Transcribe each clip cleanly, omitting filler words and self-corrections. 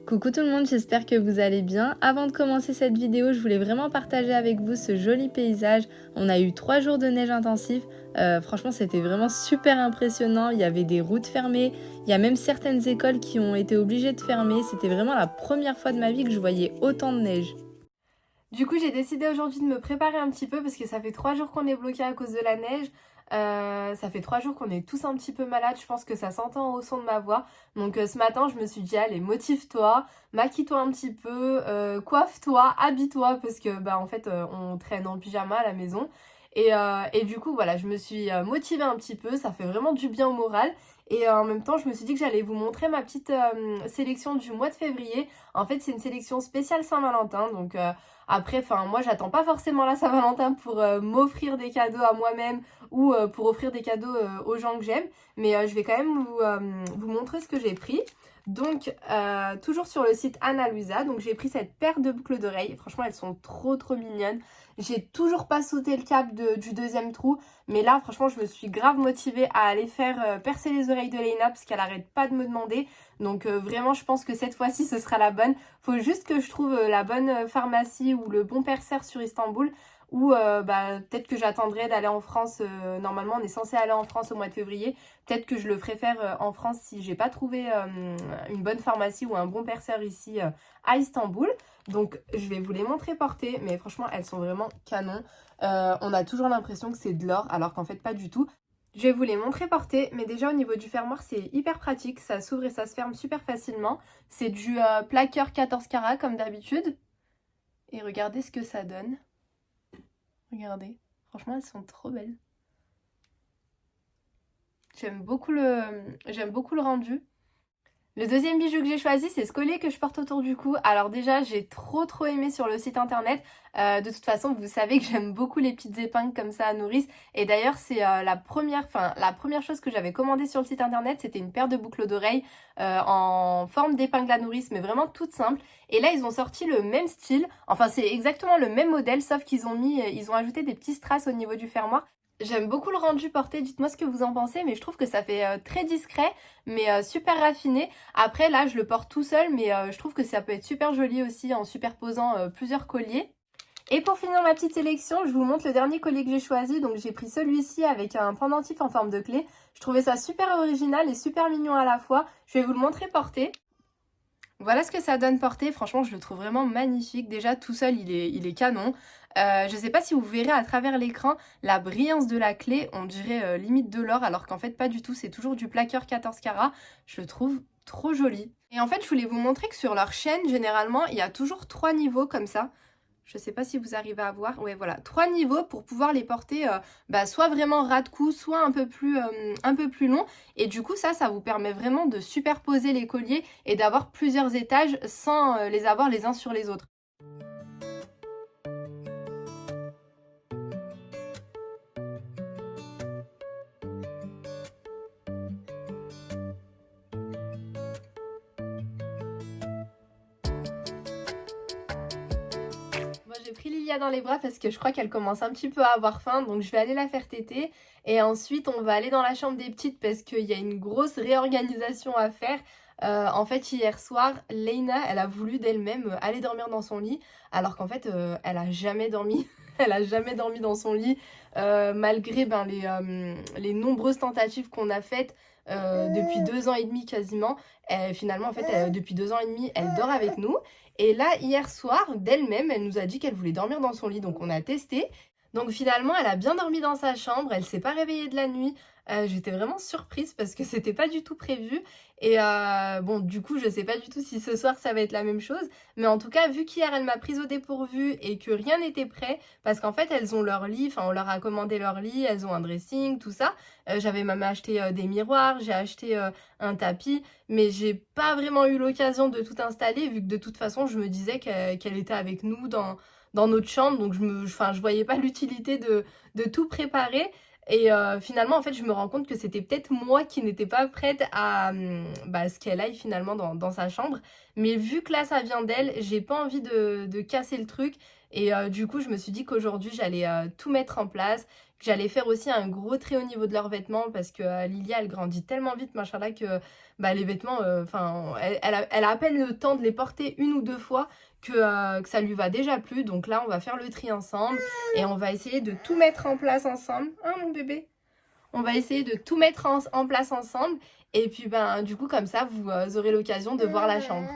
Coucou tout le monde, j'espère que vous allez bien. Avant de commencer cette vidéo, je voulais vraiment partager avec vous ce joli paysage. On a eu 3 jours de neige intensive. Franchement, c'était vraiment super impressionnant. Il y avait des routes fermées. Il y a même certaines écoles qui ont été obligées de fermer. C'était vraiment la première fois de ma vie que je voyais autant de neige. Du coup, j'ai décidé aujourd'hui de me préparer un petit peu parce que ça fait 3 jours qu'on est bloqué à cause de la neige. Ça fait 3 jours qu'on est tous un petit peu malades, je pense que ça s'entend au son de ma voix. Donc ce matin, je me suis dit, allez, motive-toi, maquille-toi un petit peu, coiffe-toi, habille-toi parce que en fait, on traîne en pyjama à la maison. Et du coup, voilà, je me suis motivée un petit peu, ça fait vraiment du bien au moral. Et en même temps, je me suis dit que j'allais vous montrer ma petite sélection du mois de février. En fait, c'est une sélection spéciale Saint-Valentin, donc après, moi j'attends pas forcément la Saint-Valentin pour m'offrir des cadeaux à moi-même ou pour offrir des cadeaux aux gens que j'aime, mais je vais quand même vous montrer ce que j'ai pris. Donc toujours sur le site Ana Luisa, donc j'ai pris cette paire de boucles d'oreilles, franchement elles sont trop mignonnes. J'ai toujours pas sauté le cap du deuxième trou, mais là franchement je me suis grave motivée à aller faire percer les oreilles de Leïna parce qu'elle arrête pas de me demander. Donc vraiment je pense que cette fois-ci ce sera la bonne. Faut juste que je trouve la bonne pharmacie ou le bon perceur sur Istanbul. Ou peut-être que j'attendrai d'aller en France. Normalement on est censé aller en France au mois de février. Peut-être que je le ferai faire en France si j'ai pas trouvé une bonne pharmacie ou un bon perceur ici à Istanbul. Donc je vais vous les montrer portées, mais franchement elles sont vraiment canon. On a toujours l'impression que c'est de l'or alors qu'en fait pas du tout. Je vais vous les montrer portées, mais déjà au niveau du fermoir c'est hyper pratique, ça s'ouvre et ça se ferme super facilement. C'est du plaqueur 14 carats comme d'habitude. Et regardez ce que ça donne. Regardez, franchement elles sont trop belles. J'aime beaucoup le rendu. Le deuxième bijou que j'ai choisi, c'est ce collier que je porte autour du cou. Alors déjà, j'ai trop aimé sur le site internet. De toute façon, vous savez que j'aime beaucoup les petites épingles comme ça à nourrice. Et d'ailleurs, c'est la première chose que j'avais commandée sur le site internet, c'était une paire de boucles d'oreilles en forme d'épingle à nourrice, mais vraiment toute simple. Et là, ils ont sorti le même style. Enfin, c'est exactement le même modèle, sauf qu'ils ont ajouté des petits strass au niveau du fermoir. J'aime beaucoup le rendu porté, dites-moi ce que vous en pensez, mais je trouve que ça fait très discret, mais super raffiné. Après là, je le porte tout seul, mais je trouve que ça peut être super joli aussi en superposant plusieurs colliers. Et pour finir ma petite sélection, je vous montre le dernier collier que j'ai choisi. Donc j'ai pris celui-ci avec un pendentif en forme de clé. Je trouvais ça super original et super mignon à la fois. Je vais vous le montrer porté. Voilà ce que ça donne porté, franchement je le trouve vraiment magnifique. Déjà tout seul il est canon. Je sais pas si vous verrez à travers l'écran la brillance de la clé, on dirait limite de l'or alors qu'en fait pas du tout, c'est toujours du plaqueur 14 carats. Je le trouve trop joli. Et en fait je voulais vous montrer que sur leur chaîne généralement il y a toujours 3 niveaux comme ça. Je sais pas si vous arrivez à voir. Ouais, voilà, 3 niveaux pour pouvoir les porter soit vraiment ras de cou, soit un peu plus long. Et du coup, ça vous permet vraiment de superposer les colliers et d'avoir plusieurs étages sans les avoir les uns sur les autres. Moi j'ai pris Lilia dans les bras parce que je crois qu'elle commence un petit peu à avoir faim, donc je vais aller la faire téter. Et ensuite on va aller dans la chambre des petites parce qu'il y a une grosse réorganisation à faire. En fait hier soir, Leïna elle a voulu d'elle-même aller dormir dans son lit alors qu'en fait elle a jamais dormi. Elle a jamais dormi dans son lit malgré les nombreuses tentatives qu'on a faites depuis 2 ans et demi quasiment. Finalement en fait depuis 2 ans et demi elle dort avec nous. Et là, hier soir, d'elle-même, elle nous a dit qu'elle voulait dormir dans son lit. Donc, on a testé. Donc, finalement, elle a bien dormi dans sa chambre. Elle s'est pas réveillée de la nuit. J'étais vraiment surprise parce que c'était pas du tout prévu. Et bon, du coup, je sais pas du tout si ce soir, ça va être la même chose. Mais en tout cas, vu qu'hier, elle m'a prise au dépourvu et que rien n'était prêt, parce qu'en fait, elles ont leur lit. Enfin, on leur a commandé leur lit. Elles ont un dressing, tout ça. J'avais même acheté des miroirs. J'ai acheté un tapis. Mais j'ai pas vraiment eu l'occasion de tout installer vu que de toute façon je me disais qu'elle était avec nous dans notre chambre, donc je voyais pas l'utilité de tout préparer. Et finalement en fait je me rends compte que c'était peut-être moi qui n'étais pas prête à ce qu'elle aille finalement dans sa chambre. Mais vu que là ça vient d'elle, j'ai pas envie de casser le truc. Et du coup, je me suis dit qu'aujourd'hui, j'allais tout mettre en place, que j'allais faire aussi un gros trait au niveau de leurs vêtements parce que Lilia, elle grandit tellement vite, machallah, que bah, les vêtements, enfin, elle a à peine le temps de les porter une ou deux fois que ça lui va déjà plus. Donc là, on va faire le tri ensemble et on va essayer de tout mettre en place ensemble. Hein, mon bébé? On va essayer de tout mettre en place ensemble. Et puis, ben, du coup, comme ça, vous aurez l'occasion de voir la chambre.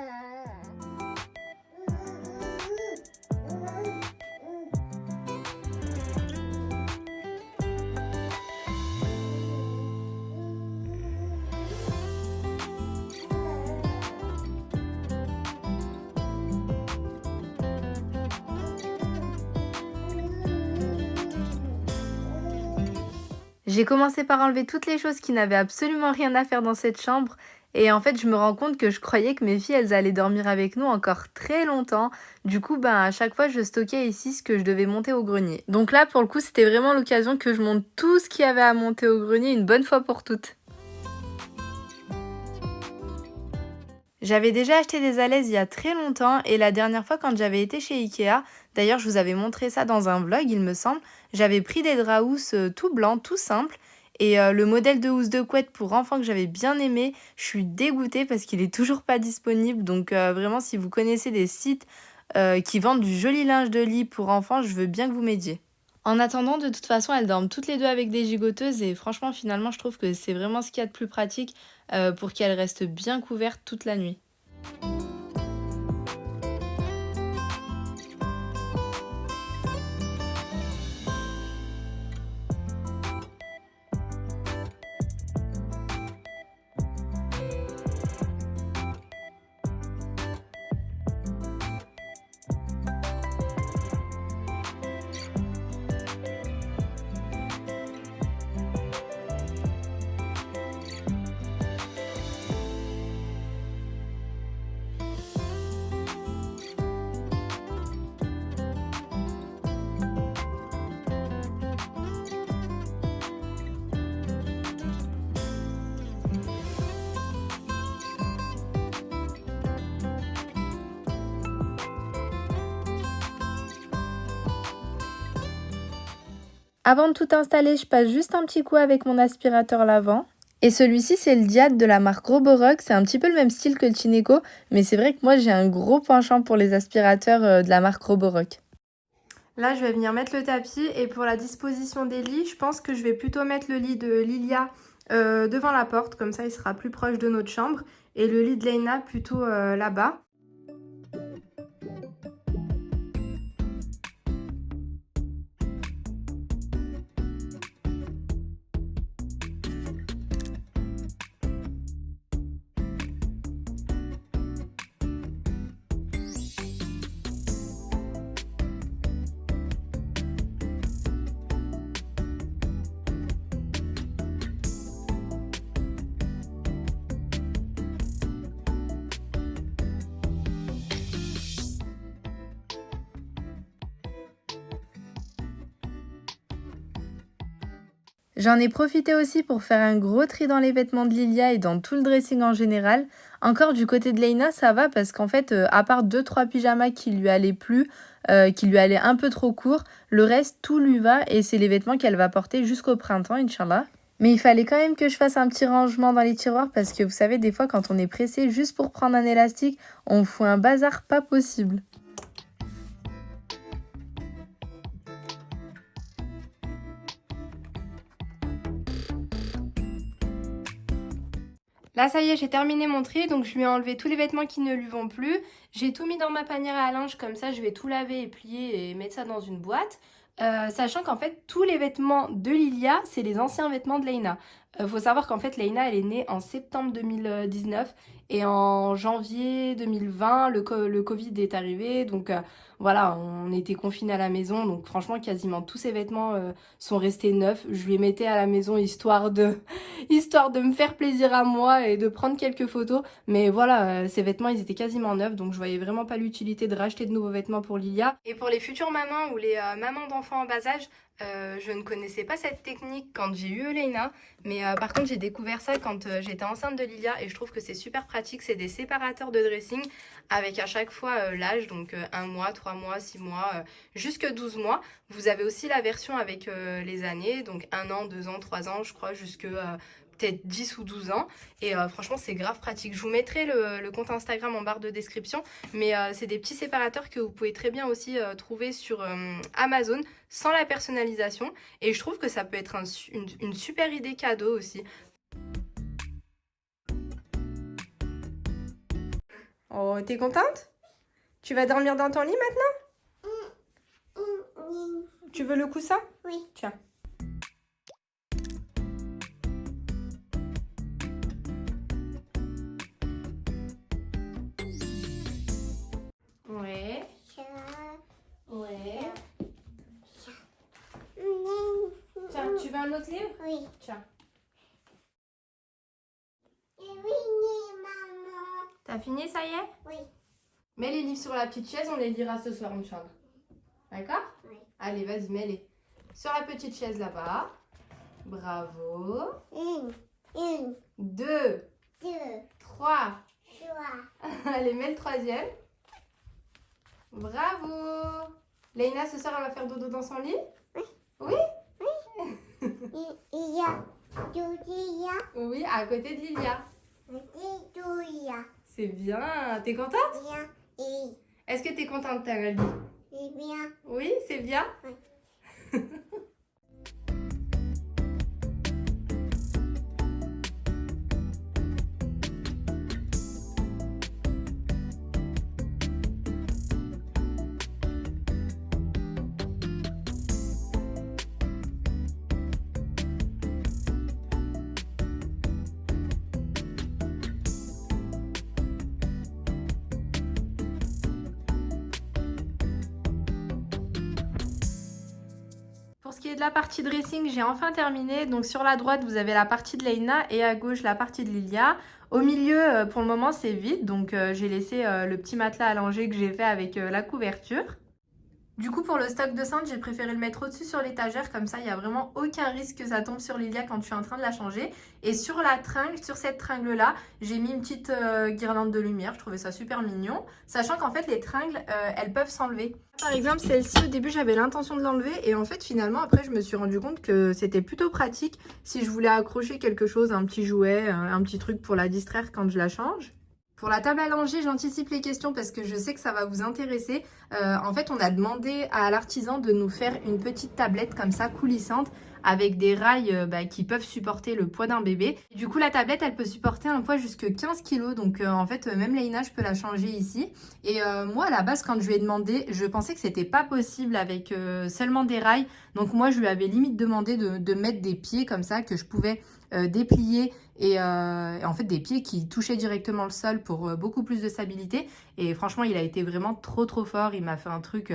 J'ai commencé par enlever toutes les choses qui n'avaient absolument rien à faire dans cette chambre. Et en fait, je me rends compte que je croyais que mes filles, elles allaient dormir avec nous encore très longtemps. Du coup, ben, à chaque fois, je stockais ici ce que je devais monter au grenier. Donc là, pour le coup, c'était vraiment l'occasion que je monte tout ce qu'il y avait à monter au grenier une bonne fois pour toutes. J'avais déjà acheté des alaises il y a très longtemps et la dernière fois quand j'avais été chez Ikea, d'ailleurs je vous avais montré ça dans un vlog il me semble, j'avais pris des draps housses tout blancs, tout simples et le modèle de housse de couette pour enfants que j'avais bien aimé, je suis dégoûtée parce qu'il est toujours pas disponible donc vraiment si vous connaissez des sites qui vendent du joli linge de lit pour enfants, je veux bien que vous m'aidiez. En attendant, de toute façon, elles dorment toutes les deux avec des gigoteuses et franchement, finalement, je trouve que c'est vraiment ce qu'il y a de plus pratique pour qu'elles restent bien couvertes toute la nuit. Avant de tout installer, je passe juste un petit coup avec mon aspirateur lavant. Et celui-ci, c'est le Diad de la marque Roborock. C'est un petit peu le même style que le Tineco, mais c'est vrai que moi, j'ai un gros penchant pour les aspirateurs de la marque Roborock. Là, je vais venir mettre le tapis et pour la disposition des lits, je pense que je vais plutôt mettre le lit de Lilia devant la porte, comme ça il sera plus proche de notre chambre, et le lit de Leïna plutôt là-bas. J'en ai profité aussi pour faire un gros tri dans les vêtements de Lilia et dans tout le dressing en général. Encore du côté de Leïna, ça va parce qu'en fait, à part 2-3 pyjamas qui lui allaient plus, qui lui allaient un peu trop courts, le reste, tout lui va et c'est les vêtements qu'elle va porter jusqu'au printemps, Inch'Allah. Mais il fallait quand même que je fasse un petit rangement dans les tiroirs parce que vous savez, des fois, quand on est pressé juste pour prendre un élastique, on fout un bazar pas possible. Là, ça y est, j'ai terminé mon tri, donc je lui ai enlevé tous les vêtements qui ne lui vont plus. J'ai tout mis dans ma panière à linge, comme ça, je vais tout laver et plier et mettre ça dans une boîte. Sachant qu'en fait, tous les vêtements de Lilia, c'est les anciens vêtements de Leïna. Faut savoir qu'en fait, Leïna, elle est née en septembre 2019 et en janvier 2020, le Covid est arrivé. Donc voilà, on était confinés à la maison. Donc franchement, quasiment tous ses vêtements sont restés neufs. Je les mettais à la maison histoire de me faire plaisir à moi et de prendre quelques photos. Mais voilà, ces vêtements, ils étaient quasiment neufs. Donc je voyais vraiment pas l'utilité de racheter de nouveaux vêtements pour Lilia. Et pour les futures mamans ou les mamans d'enfants en bas âge, Je ne connaissais pas cette technique quand j'ai eu Elena, mais par contre j'ai découvert ça quand j'étais enceinte de Lilia et je trouve que c'est super pratique. C'est des séparateurs de dressing avec à chaque fois l'âge, donc 1 mois, 3 mois, 6 mois, jusque 12 mois. Vous avez aussi la version avec les années, donc 1 an, 2 ans, 3 ans, je crois, jusque peut-être 10 ou 12 ans. Et franchement, c'est grave pratique. Je vous mettrai le compte Instagram en barre de description, mais c'est des petits séparateurs que vous pouvez très bien aussi trouver sur Amazon sans la personnalisation. Et je trouve que ça peut être une super idée cadeau aussi. Oh, t'es contente? Tu vas dormir dans ton lit maintenant? Tu veux le coussin? Oui. Tiens. Ouais. Ouais. Tiens, tu veux un autre livre? Oui. Tiens. T'as fini, ça y est? Oui. Mets les livres sur la petite chaise, on les lira ce soir en chambre. D'accord? Oui. Allez, vas-y, mets-les. Sur la petite chaise là-bas. Bravo. 1, 2, 3. Allez, mets le 3e. Bravo. Léina, ce soir, elle va faire dodo dans son lit? Oui. Oui? Lilia. Oui, à côté de Lilia. C'est bien. T'es contente? Bien. Oui. Est-ce que t'es contente, ta Gabi? C'est bien. Oui, c'est bien? Oui. Pour ce qui est de la partie dressing, j'ai enfin terminé. Donc sur la droite, vous avez la partie de Léina et à gauche, la partie de Lilia. Au milieu, pour le moment, c'est vide. Donc j'ai laissé le petit matelas allongé que j'ai fait avec la couverture. Du coup, pour le stock de cintres, j'ai préféré le mettre au-dessus sur l'étagère. Comme ça, il n'y a vraiment aucun risque que ça tombe sur Lilia quand tu es en train de la changer. Et sur la tringle, sur cette tringle-là, j'ai mis une petite guirlande de lumière. Je trouvais ça super mignon. Sachant qu'en fait, les tringles, elles peuvent s'enlever. Par exemple, celle-ci, au début, j'avais l'intention de l'enlever. Et en fait, finalement, après, je me suis rendu compte que c'était plutôt pratique si je voulais accrocher quelque chose, un petit jouet, un petit truc pour la distraire quand je la change. Pour la table à langer, j'anticipe les questions parce que je sais que ça va vous intéresser. En fait, on a demandé à l'artisan de nous faire une petite tablette comme ça, coulissante, avec des rails qui peuvent supporter le poids d'un bébé. Et du coup, la tablette, elle peut supporter un poids jusque 15 kg. Donc, en fait, même Léina, je peux la changer ici. Et moi, à la base, quand je lui ai demandé, je pensais que c'était pas possible avec seulement des rails. Donc, moi, je lui avais limite demandé de mettre des pieds comme ça, que je pouvais déplier et en fait des pieds qui touchaient directement le sol pour beaucoup plus de stabilité. Et franchement, il a été vraiment trop fort. Il m'a fait un truc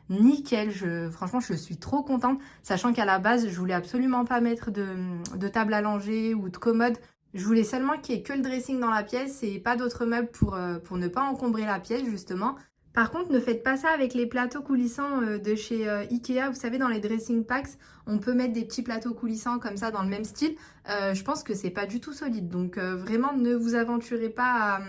nickel. Franchement, je suis trop contente, sachant qu'à la base, je voulais absolument pas mettre de table à langer ou de commode. Je voulais seulement qu'il n'y ait que le dressing dans la pièce et pas d'autres meubles pour ne pas encombrer la pièce, justement. Par contre, ne faites pas ça avec les plateaux coulissants de chez Ikea. Vous savez, dans les dressing packs, on peut mettre des petits plateaux coulissants comme ça dans le même style. Je pense que c'est pas du tout solide. Donc vraiment, ne vous aventurez pas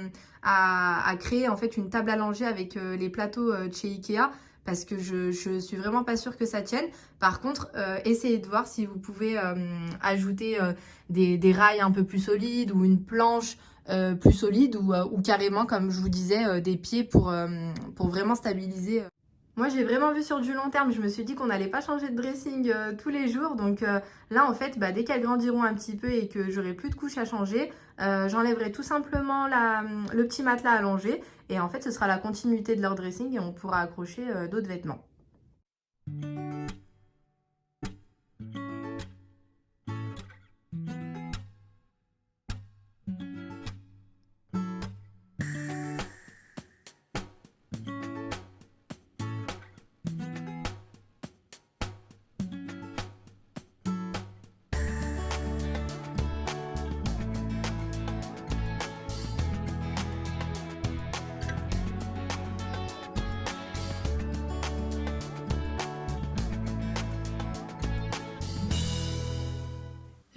à créer en fait une table à langer avec les plateaux de chez Ikea. Parce que je suis vraiment pas sûre que ça tienne. Par contre, essayez de voir si vous pouvez ajouter des rails un peu plus solides ou une planche plus solide ou carrément, comme je vous disais, des pieds pour vraiment stabiliser. Moi, j'ai vraiment vu sur du long terme. Je me suis dit qu'on n'allait pas changer de dressing tous les jours. Donc là, en fait, dès qu'elles grandiront un petit peu et que j'aurai plus de couches à changer, j'enlèverai tout simplement le petit matelas allongé. Et en fait, ce sera la continuité de leur dressing et on pourra accrocher d'autres vêtements.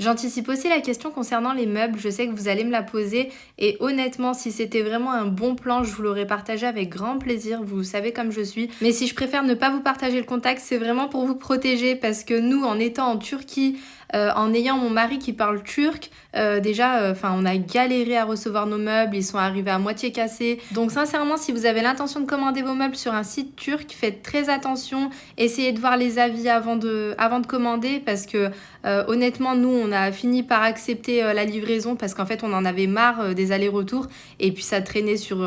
J'anticipe aussi la question concernant les meubles, je sais que vous allez me la poser et honnêtement si c'était vraiment un bon plan, je vous l'aurais partagé avec grand plaisir, vous savez comme je suis. Mais si je préfère ne pas vous partager le contact, c'est vraiment pour vous protéger parce que nous en étant en Turquie, en ayant mon mari qui parle turc, déjà, on a galéré à recevoir nos meubles, ils sont arrivés à moitié cassés. Donc sincèrement, si vous avez l'intention de commander vos meubles sur un site turc, faites très attention, essayez de voir les avis avant de commander parce que honnêtement, nous, on a fini par accepter la livraison parce qu'en fait, on en avait marre des allers-retours et puis ça traînait sur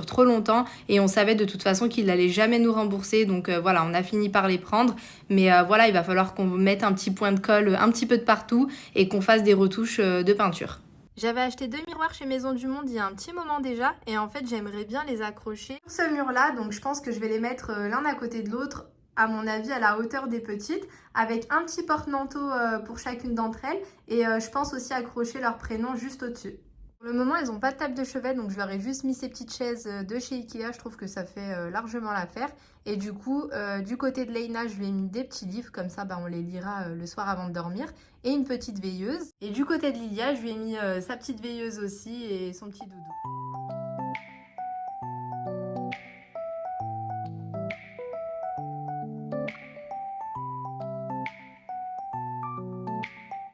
trop longtemps et on savait de toute façon qu'il n'allait jamais nous rembourser. Donc voilà, on a fini par les prendre. Mais voilà, il va falloir qu'on mette un petit point de colle un petit peu de partout et qu'on fasse des retouches de peinture. J'avais acheté 2 miroirs chez Maison du Monde il y a un petit moment déjà et en fait j'aimerais bien les accrocher sur ce mur là, donc je pense que je vais les mettre l'un à côté de l'autre, à mon avis à la hauteur des petites, avec un petit porte-manteau pour chacune d'entre elles et je pense aussi accrocher leur prénom juste au-dessus. Pour le moment, elles n'ont pas de table de chevet, donc je leur ai juste mis ces petites chaises de chez Ikea. Je trouve que ça fait largement l'affaire. Et du coup, du côté de Leïna, je lui ai mis des petits livres, comme ça on les lira le soir avant de dormir. Et une petite veilleuse. Et du côté de Lilia, je lui ai mis sa petite veilleuse aussi et son petit doudou.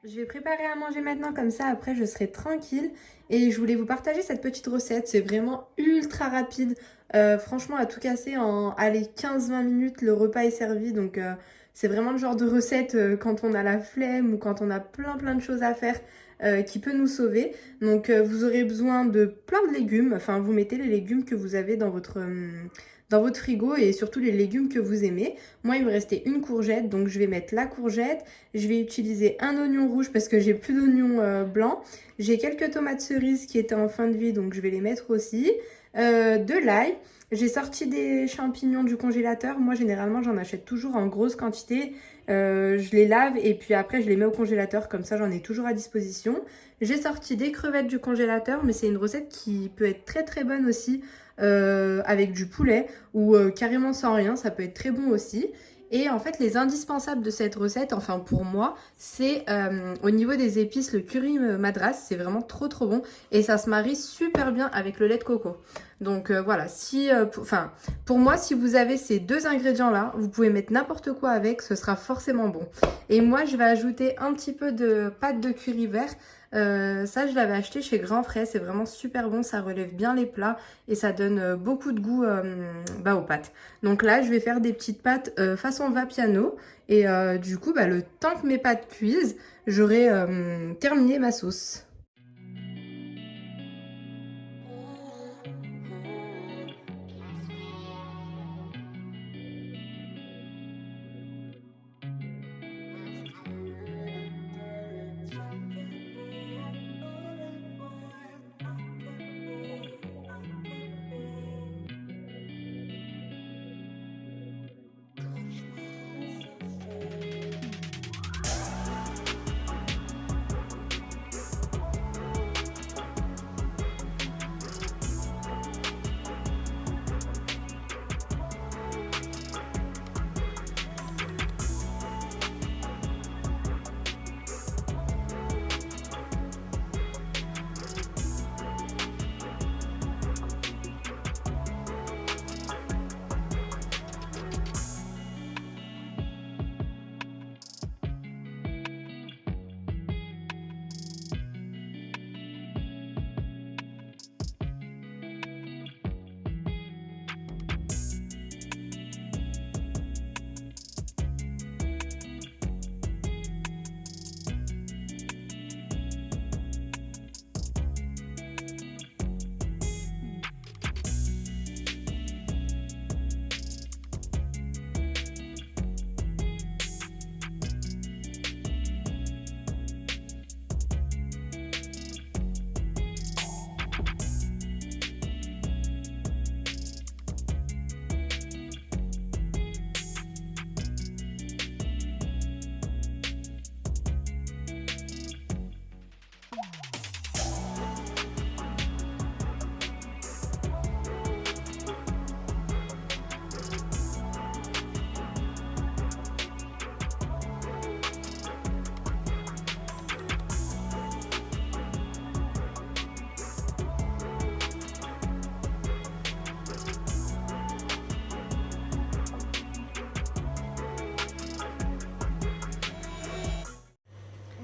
Je vais préparer à manger maintenant, comme ça après je serai tranquille. Et je voulais vous partager cette petite recette, c'est vraiment ultra rapide. Franchement, à tout casser en allez, 15-20 minutes, le repas est servi. Donc c'est vraiment le genre de recette quand on a la flemme ou quand on a plein de choses à faire qui peut nous sauver. Donc vous aurez besoin de plein de légumes. Enfin, vous mettez les légumes que vous avez dans votre frigo et surtout les légumes que vous aimez. Moi, il me restait une courgette, donc je vais mettre la courgette. Je vais utiliser un oignon rouge parce que j'ai plus d'oignons blancs. J'ai quelques tomates cerises qui étaient en fin de vie, donc je vais les mettre aussi. De l'ail. J'ai sorti des champignons du congélateur. Moi, généralement, j'en achète toujours en grosse quantité. Je les lave et puis après, je les mets au congélateur. Comme ça, j'en ai toujours à disposition. J'ai sorti des crevettes du congélateur, mais c'est une recette qui peut être très bonne aussi avec du poulet ou carrément sans rien. Ça peut être très bon aussi. Et en fait, les indispensables de cette recette, enfin pour moi, c'est au niveau des épices, le curry madras, c'est vraiment trop bon. Et ça se marie super bien avec le lait de coco. Donc voilà, pour moi, si vous avez ces deux ingrédients-là, vous pouvez mettre n'importe quoi avec, ce sera forcément bon. Et moi, je vais ajouter un petit peu de pâte de curry vert. Ça, je l'avais acheté chez Grand Frais, c'est vraiment super bon, ça relève bien les plats et ça donne beaucoup de goût aux pâtes. Donc là, je vais faire des petites pâtes façon Vapiano et du coup, le temps que mes pâtes cuisent, j'aurai terminé ma sauce.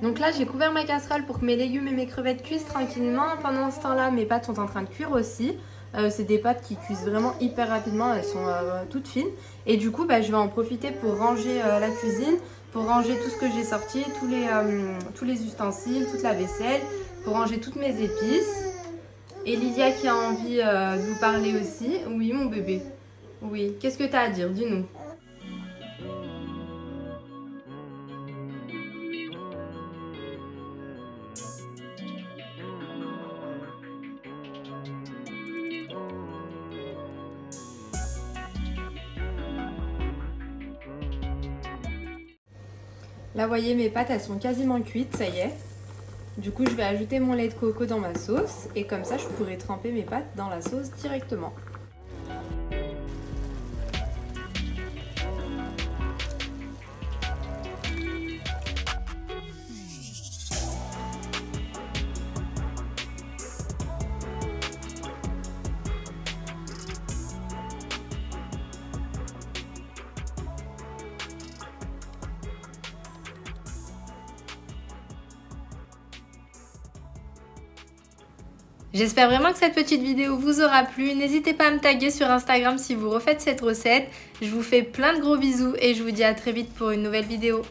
Donc là, j'ai couvert ma casserole pour que mes légumes et mes crevettes cuisent tranquillement. Pendant ce temps-là, mes pâtes sont en train de cuire aussi. C'est des pâtes qui cuisent vraiment hyper rapidement, elles sont toutes fines. Et du coup, je vais en profiter pour ranger la cuisine, pour ranger tout ce que j'ai sorti, tous les ustensiles, toute la vaisselle, pour ranger toutes mes épices. Et Lilia qui a envie de vous parler aussi. Oui, mon bébé. Oui, qu'est-ce que tu as à dire? Dis-nous. Là, vous voyez, mes pâtes, elles sont quasiment cuites, ça y est. Du coup, je vais ajouter mon lait de coco dans ma sauce et comme ça, je pourrai tremper mes pâtes dans la sauce directement. J'espère vraiment que cette petite vidéo vous aura plu. N'hésitez pas à me taguer sur Instagram si vous refaites cette recette. Je vous fais plein de gros bisous et je vous dis à très vite pour une nouvelle vidéo.